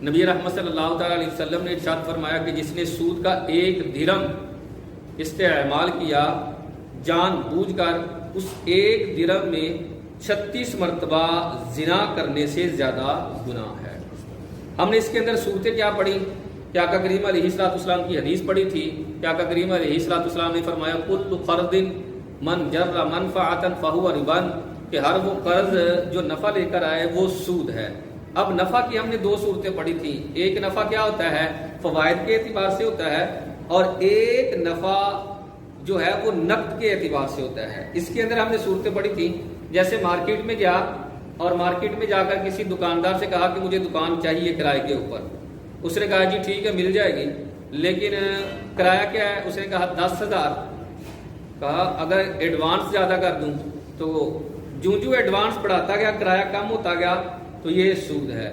نبی رحمت صلی اللہ تعالیٰ علیہ وسلم نے ارشاد فرمایا کہ جس نے سود کا 1 درہم استعمال کیا جان بوجھ کر، اس 1 درہم میں 36 مرتبہ زنا کرنے سے زیادہ گناہ ہے۔ ہم نے اس کے اندر صورتیں کیا پڑھی کہ آقا کریم علیہ السلام کی حدیث پڑھی تھی کہ آقا کریم علیہ السلام نے فرمایا کل قرض من جر منفعۃ فہو ربا، کہ ہر وہ قرض جو نفع لے کر آئے وہ سود ہے۔ اب نفع کی ہم نے 2 صورتیں پڑھی تھیں، ایک نفع کیا ہوتا ہے فوائد کے اعتبار سے ہوتا ہے، اور ایک نفع جو ہے وہ نقد کے اعتبار سے ہوتا ہے۔ اس کے اندر ہم نے صورتیں پڑھی تھیں، جیسے مارکیٹ میں گیا اور مارکیٹ میں جا کر کسی دکاندار سے کہا کہ مجھے دکان چاہیے کرائے کے اوپر، اس نے کہا جی ٹھیک ہے مل جائے گی، لیکن کرایہ کیا ہے؟ اس نے کہا 10,000، کہا اگر ایڈوانس زیادہ کر دوں تو جو ایڈوانس بڑھاتا گیا کرایہ کم ہوتا گیا تو یہ سود ہے۔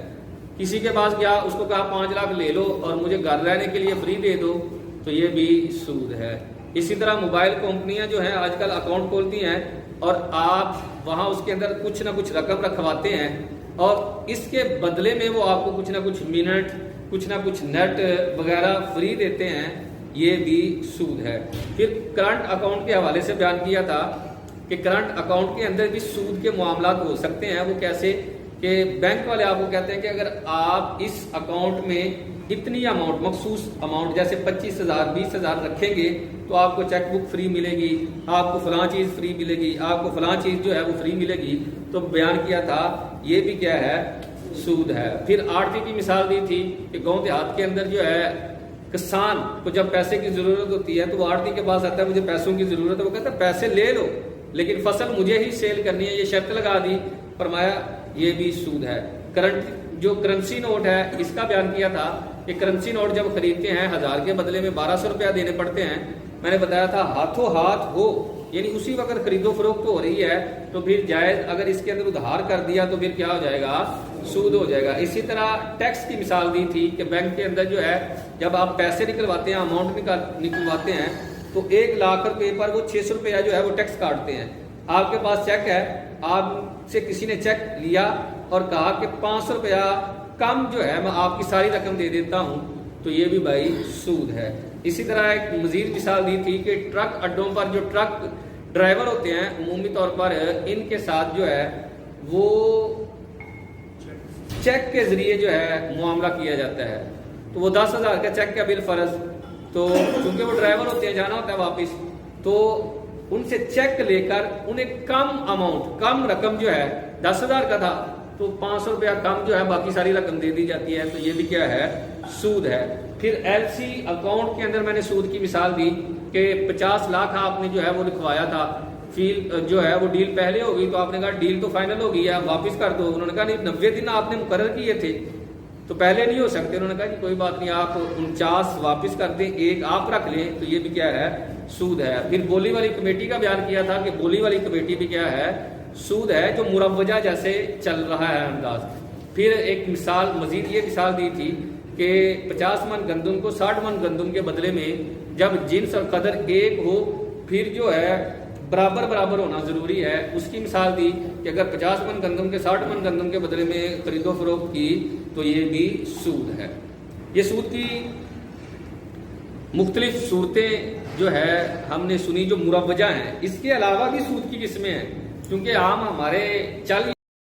کسی کے پاس گیا، اس کو کہا 5 لاکھ لے لو اور مجھے گھر رہنے کے لیے فری دے دو تو یہ بھی سود ہے۔ اسی طرح موبائل کمپنیاں جو ہیں آج کل اکاؤنٹ کھولتی ہیں اور آپ وہاں اس کے اندر کچھ نہ کچھ رقم رکھواتے ہیں اور اس کے بدلے میں وہ آپ کو کچھ نہ کچھ منٹ، کچھ نہ کچھ نیٹ وغیرہ فری دیتے ہیں، یہ بھی سود ہے۔ پھر کرنٹ اکاؤنٹ کے حوالے سے بیان کیا تھا کہ کرنٹ اکاؤنٹ کے اندر بھی سود کے معاملات ہو سکتے ہیں۔ وہ کیسے کہ بینک والے آپ کو کہتے ہیں کہ اگر آپ اس اکاؤنٹ میں اتنی اماؤنٹ، مخصوص اماؤنٹ جیسے 25,000 20,000 رکھیں گے تو آپ کو چیک بک فری ملے گی، آپ کو فلاں چیز فری ملے گی، آپ کو فلاں چیز جو ہے وہ فری ملے گی، تو بیان کیا تھا یہ بھی کیا ہے سود ہے۔ پھر آڑتی کی مثال دی تھی کہ گاؤں دیہات کے اندر جو ہے کسان کو جب پیسے کی ضرورت ہوتی ہے تو وہ آڑتی کے پاس آتا ہے مجھے پیسوں کی ضرورت ہے، وہ کہتا ہے پیسے لے لو لیکن فصل مجھے ہی سیل کرنی ہے، یہ شرط لگا دی، فرمایا یہ بھی سود ہے۔ کرنٹ جو کرنسی نوٹ ہے اس کا بیان کیا تھا کہ کرنسی نوٹ جب خریدتے ہیں 1000 کے بدلے میں 1200 روپیہ دینے پڑتے ہیں، میں نے بتایا تھا ہاتھوں ہاتھ ہو یعنی اسی وقت خرید و فروخت ہو رہی ہے تو پھر جائز، اگر اس کے اندر ادھار کر دیا تو پھر کیا ہو جائے گا سود ہو جائے گا۔ اسی طرح ٹیکس کی مثال دی تھی کہ بینک کے اندر جو ہے جب آپ پیسے نکلواتے ہیں، اماؤنٹ نکلواتے ہیں تو 1 لاکھ روپے پر وہ 600 روپیہ جو ہے وہ ٹیکس کاٹتے ہیں۔ آپ کے پاس چیک ہے، آپ سے کسی نے چیک لیا اور کہا کہ 500 روپیہ کم جو ہے میں آپ کی ساری رقم دے دیتا ہوں تو یہ بھی بھائی سود ہے۔ اسی طرح ایک مزید مثال دی تھی کہ ٹرک اڈوں پر جو ٹرک ڈرائیور ہوتے ہیں عمومی طور پر ان کے ساتھ جو ہے وہ چیک کے ذریعے جو ہے معاملہ کیا جاتا ہے، تو وہ 10,000 کا چیک کا بل فرض، تو چونکہ وہ ڈرائیور ہوتے ہیں جانا ہوتا ہے واپس، تو ان سے چیک لے کر انہیں کم اماؤنٹ، کم رقم جو ہے 10,000 کا تھا تو 500 روپیہ کم جو ہے باقی ساری رقم دے دی جاتی ہے، تو یہ بھی کیا ہے سود ہے۔ پھر ایل سی اکاؤنٹ کے اندر میں نے سود کی مثال دی کہ 50 لاکھ آپ نے جو ہے وہ لکھوایا تھا، جو ہے وہ ڈیل پہلے ہوگی تو آپ نے کہا ڈیل تو فائنل ہو گئی ہے واپس کر دو، انہوں نے کہا نہیں 90 دن آپ نے مقرر کیے تھے تو پہلے نہیں ہو سکتے، انہوں نے کہا کہ کوئی بات نہیں آپ 49 واپس کر دیں، 1 آپ رکھ لیں، تو یہ بھی کیا ہے سود ہے۔ پھر بولی والی کمیٹی کا بیان کیا تھا کہ بولی والی کمیٹی بھی کیا ہے سود ہے، جو مروجہ جیسے چل رہا ہے انداز۔ پھر ایک مثال مزید یہ مثال دی تھی کہ 50 من گندم کو 60 من گندم کے بدلے میں جب جنس اور قدر ایک ہو پھر جو ہے برابر ہونا ضروری ہے۔ اس کی مثال دی کہ اگر 50 من گندم کے 60 من گندم کے بدلے میں خرید و فروخت کی تو یہ بھی سود ہے۔ یہ سود کی مختلف صورتیں جو ہے ہم نے سنی جو مروجہ ہیں، اس کے علاوہ بھی سود کی قسمیں ہیں، کیونکہ عام ہمارے چل